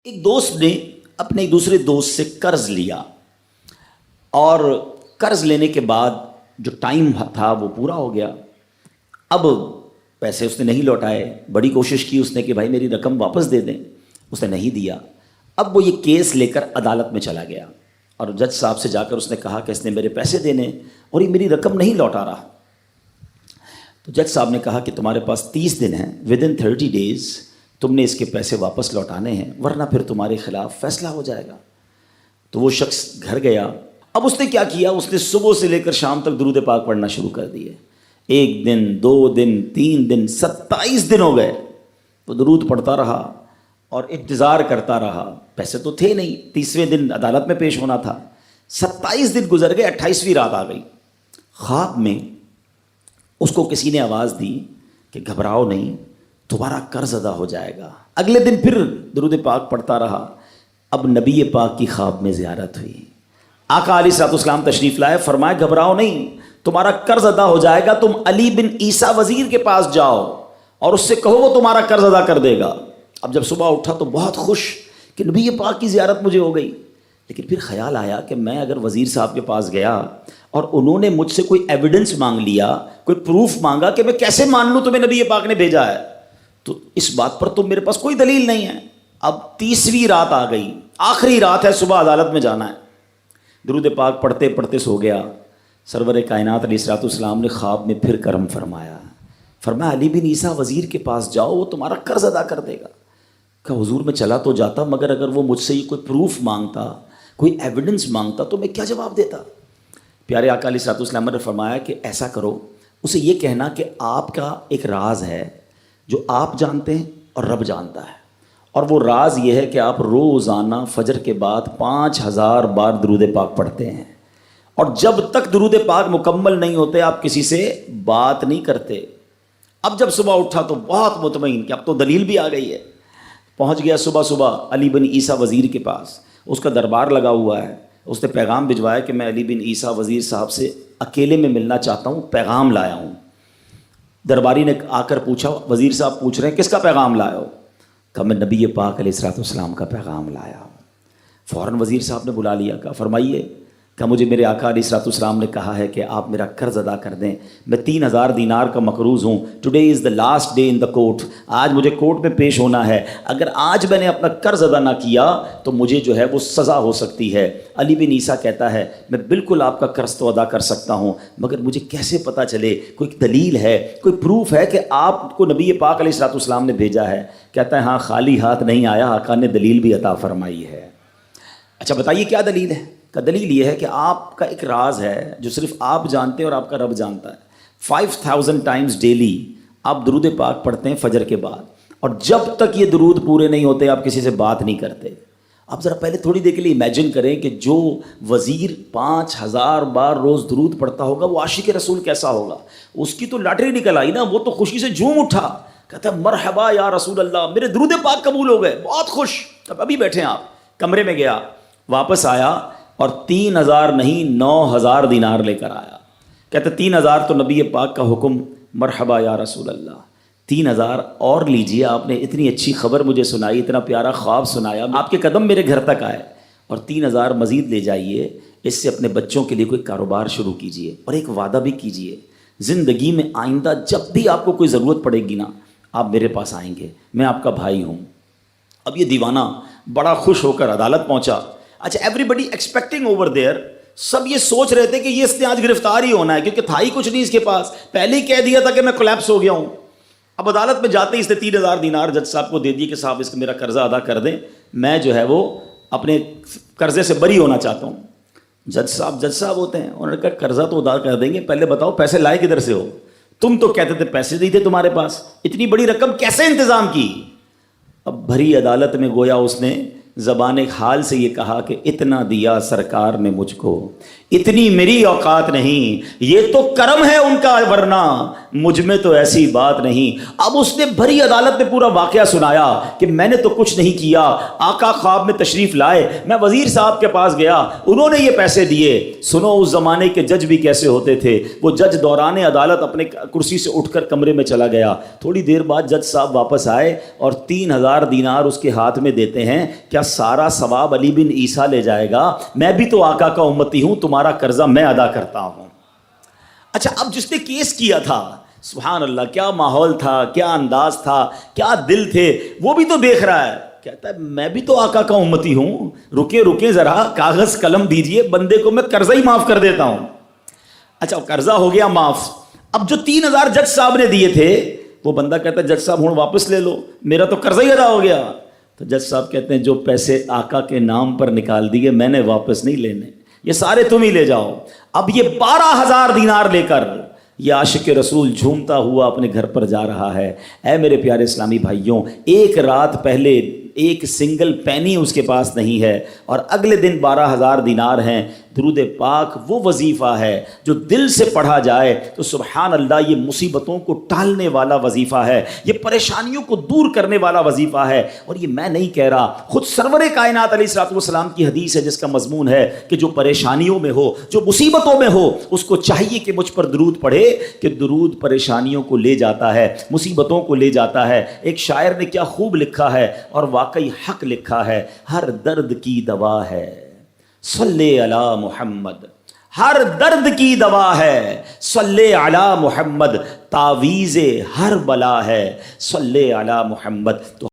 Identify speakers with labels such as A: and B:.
A: ایک دوست نے اپنے ایک دوسرے دوست سے قرض لیا اور قرض لینے کے بعد جو ٹائم تھا وہ پورا ہو گیا. اب پیسے اس نے نہیں لوٹائے. بڑی کوشش کی اس نے کہ بھائی میری رقم واپس دے دیں, اس نے نہیں دیا. اب وہ یہ کیس لے کر عدالت میں چلا گیا اور جج صاحب سے جا کر اس نے کہا کہ اس نے میرے پیسے دینے اور یہ میری رقم نہیں لوٹا رہا. تو جج صاحب نے کہا کہ تمہارے پاس 30 دن ہیں, ودن 30 days تم نے اس کے پیسے واپس لوٹانے ہیں, ورنہ پھر تمہارے خلاف فیصلہ ہو جائے گا. تو وہ شخص گھر گیا. اب اس نے کیا کیا, اس نے صبح سے لے کر شام تک درود پاک پڑھنا شروع کر دیے. 1 دن 2 دن 3 دن 27 دن ہو گئے. وہ درود پڑھتا رہا اور انتظار کرتا رہا. پیسے تو تھے نہیں, 30ویں دن عدالت میں پیش ہونا تھا. 27 دن گزر گئے, 28ویں رات آ گئی. خواب میں اس کو کسی نے آواز دی کہ گھبراؤ نہیں, تمہارا قرض ادا ہو جائے گا. اگلے دن پھر درود پاک پڑھتا رہا. اب نبی پاک کی خواب میں زیارت ہوئی. آقا علیہ الصلوۃ والسلام تشریف لائے, فرمائے گھبراؤ نہیں, تمہارا قرض ادا ہو جائے گا. تم علی بن عیسیٰ وزیر کے پاس جاؤ اور اس سے کہو وہ تمہارا قرض ادا کر دے گا. اب جب صبح اٹھا تو بہت خوش کہ نبی پاک کی زیارت مجھے ہو گئی. لیکن پھر خیال آیا کہ میں اگر وزیر صاحب کے پاس گیا اور انہوں نے مجھ سے کوئی ایویڈنس مانگ لیا, کوئی پروف مانگا, کہ میں کیسے مان لوں تمہیں نبی پاک نے بھیجا ہے, تو اس بات پر تو میرے پاس کوئی دلیل نہیں ہے. اب 30ویں رات آ گئی, آخری رات ہے, صبح عدالت میں جانا ہے. درود پاک پڑھتے پڑھتے سو گیا. سرور کائنات علیہ الصلوۃ والسلام نے خواب میں پھر کرم فرمایا. فرمایا علی بن عیسیٰ وزیر کے پاس جاؤ, وہ تمہارا قرض ادا کر دے گا. کہ حضور میں چلا تو جاتا, مگر اگر وہ مجھ سے یہ کوئی پروف مانگتا, کوئی ایویڈنس مانگتا, تو میں کیا جواب دیتا. پیارے آقا علیہ الصلوۃ والسلام نے فرمایا کہ ایسا کرو, اسے یہ کہنا کہ آپ کا ایک راز ہے جو آپ جانتے ہیں اور رب جانتا ہے, اور وہ راز یہ ہے کہ آپ روزانہ فجر کے بعد 5000 بار درود پاک پڑھتے ہیں, اور جب تک درود پاک مکمل نہیں ہوتے آپ کسی سے بات نہیں کرتے. اب جب صبح اٹھا تو بہت مطمئن کہ اب تو دلیل بھی آ گئی ہے. پہنچ گیا صبح علی بن عیسیٰ وزیر کے پاس. اس کا دربار لگا ہوا ہے. اس نے پیغام بھجوایا کہ میں علی بن عیسیٰ وزیر صاحب سے اکیلے میں ملنا چاہتا ہوں, پیغام لایا ہوں. درباری نے آ کر پوچھا, وزیر صاحب پوچھ رہے ہیں کس کا پیغام لایا ہو؟ کہا میں نبی پاک علیہ الصلوۃ والسلام کا پیغام لایا ہوں. فوراً وزیر صاحب نے بلا لیا. کہا فرمائیے. کہا مجھے میرے آقا علیہ الصلوۃ والسلام نے کہا ہے کہ آپ میرا قرض ادا کر دیں. میں 3000 دینار کا مقروض ہوں. Today is the last day in the court. آج مجھے کورٹ میں پیش ہونا ہے. اگر آج میں نے اپنا قرض ادا نہ کیا تو مجھے جو ہے وہ سزا ہو سکتی ہے. علی بن عیسیٰ کہتا ہے میں بالکل آپ کا قرض تو ادا کر سکتا ہوں, مگر مجھے کیسے پتہ چلے, کوئی دلیل ہے, کوئی پروف ہے کہ آپ کو نبی پاک علیہ الصلوۃ والسلام نے بھیجا ہے؟ کہتا ہے ہاں, خالی ہاتھ نہیں آیا, آقا نے دلیل بھی عطا فرمائی ہے. اچھا بتائیے کیا دلیل ہے؟ کا دلیل یہ ہے کہ آپ کا ایک راز ہے جو صرف آپ جانتے ہیں اور آپ کا رب جانتا ہے. 5000 ٹائمز ڈیلی آپ درود پاک پڑھتے ہیں فجر کے بعد, اور جب تک یہ درود پورے نہیں ہوتے آپ کسی سے بات نہیں کرتے. آپ ذرا پہلے تھوڑی دیر کے لیے امیجن کریں کہ جو وزیر 5000 بار روز درود پڑھتا ہوگا وہ عاشق رسول کیسا ہوگا. اس کی تو لاٹری نکل آئی نا, وہ تو خوشی سے جھوم اٹھا, کہتا ہے مرحبا یا رسول اللہ, میرے درود پاک قبول ہو گئے, بہت خوش. اب ابھی بیٹھے ہیں آپ, کمرے میں گیا, واپس آیا اور 3000 نہیں 9000 دینار لے کر آیا. کہتے 3000 تو نبی پاک کا حکم, مرحبا یا رسول اللہ, 3000 اور لیجئے, آپ نے اتنی اچھی خبر مجھے سنائی, اتنا پیارا خواب سنایا, آپ کے قدم میرے گھر تک آئے, اور 3000 مزید لے جائیے, اس سے اپنے بچوں کے لیے کوئی کاروبار شروع کیجئے, اور ایک وعدہ بھی کیجئے, زندگی میں آئندہ جب بھی آپ کو کوئی ضرورت پڑے گی نا, آپ میرے پاس آئیں گے, میں آپ کا بھائی ہوں. اب یہ دیوانہ بڑا خوش ہو کر عدالت پہنچا. اچھا everybody expecting over there, سب یہ سوچ رہے تھے کہ یہ اس نے آج گرفتار ہی ہونا ہے, کیونکہ تھا ہی کچھ نہیں اس کے پاس, پہلے ہی کہہ دیا تھا کہ میں کولیپس ہو گیا ہوں. اب عدالت میں جاتے ہی اس نے 3000 دینار جج صاحب کو دے دیے کہ صاحب اس کا میرا قرضہ ادا کر دیں, میں جو ہے وہ اپنے قرضے سے بری ہونا چاہتا ہوں. جج صاحب ہوتے ہیں, انہوں نے کہا قرضہ تو ادا کر دیں گے, پہلے بتاؤ پیسے لائے کدھر سے ہو؟ تم تو کہتے تھے پیسے نہیں تھے تمہارے پاس, اتنی بڑی رقم کیسے انتظام کی؟ اب بھری عدالت میں گویا اس نے زبان حال سے یہ کہا کہ اتنا دیا سرکار نے مجھ کو, اتنی میری اوقات نہیں، یہ تو کرم ہے ان کا، ورنہ مجھ میں تو ایسی بات نہیں۔ اب اس نے بھری عدالت میں پورا واقعہ سنایا کہ میں نے تو کچھ نہیں کیا، آقا خواب میں تشریف لائے، میں وزیر صاحب کے پاس گیا، انہوں نے یہ پیسے دیے۔ سنو اس زمانے کے جج بھی کیسے ہوتے تھے، وہ جج دوران عدالت اپنے کرسی سے اٹھ کر کمرے میں چلا گیا، تھوڑی دیر بعد جج صاحب واپس آئے اور 3000 دینار اس کے ہاتھ میں دیتے ہیں۔ کیا سارا ثواب علی بن عیسیٰ لے جائے گا؟ میں بھی تو آقا کا امتی ہوں، تمہارا قرضہ میں ادا کرتا ہوں۔ اچھا، اب جس نے کیس کیا تھا، سبحان اللہ، کیا ماحول تھا، کیا انداز تھا، کیا دل تھے، وہ بھی تو دیکھ رہا ہے، کہتا ہے میں بھی تو آقا کا امتی ہوں، رکے ذرا، کاغذ قلم دیجئے، بندے کو میں قرضہ ہی معاف کر دیتا ہوں۔ اچھا، قرضہ ہو گیا معاف۔ اب جو 3000 جج صاحب نے دیے تھے، وہ بندہ کہتا ہے جج صاحب ہوں واپس لے لو، میرا تو قرضہ ہی ادا ہو گیا۔ تو جج صاحب کہتے ہیں جو پیسے آقا کے نام پر نکال دیے میں نے واپس نہیں لینے، یہ سارے تم ہی لے جاؤ۔ اب یہ 12000 دینار لے کر یہ عاشق رسول جھومتا ہوا اپنے گھر پر جا رہا ہے۔ اے میرے پیارے اسلامی بھائیوں، ایک رات پہلے ایک سنگل پینی اس کے پاس نہیں ہے، اور اگلے دن 12000 دینار ہیں۔ درود پاک وہ وظیفہ ہے جو دل سے پڑھا جائے تو سبحان اللہ یہ مصیبتوں کو ٹالنے والا وظیفہ ہے، یہ پریشانیوں کو دور کرنے والا وظیفہ ہے۔ اور یہ میں نہیں کہہ رہا، خود سرور کائنات علیہ الصلوۃ والسلام کی حدیث ہے جس کا مضمون ہے کہ جو پریشانیوں میں ہو، جو مصیبتوں میں ہو، اس کو چاہیے کہ مجھ پر درود پڑھے، کہ درود پریشانیوں کو لے جاتا ہے، مصیبتوں کو لے جاتا ہے۔ ایک شاعر نے کیا خوب لکھا ہے، اور واقعی حق لکھا ہے، ہر درد کی دوا ہے صلی علی محمد، ہر درد کی دوا ہے صلی علی محمد، تعویذ ہر بلا ہے صلی علی محمد۔ تو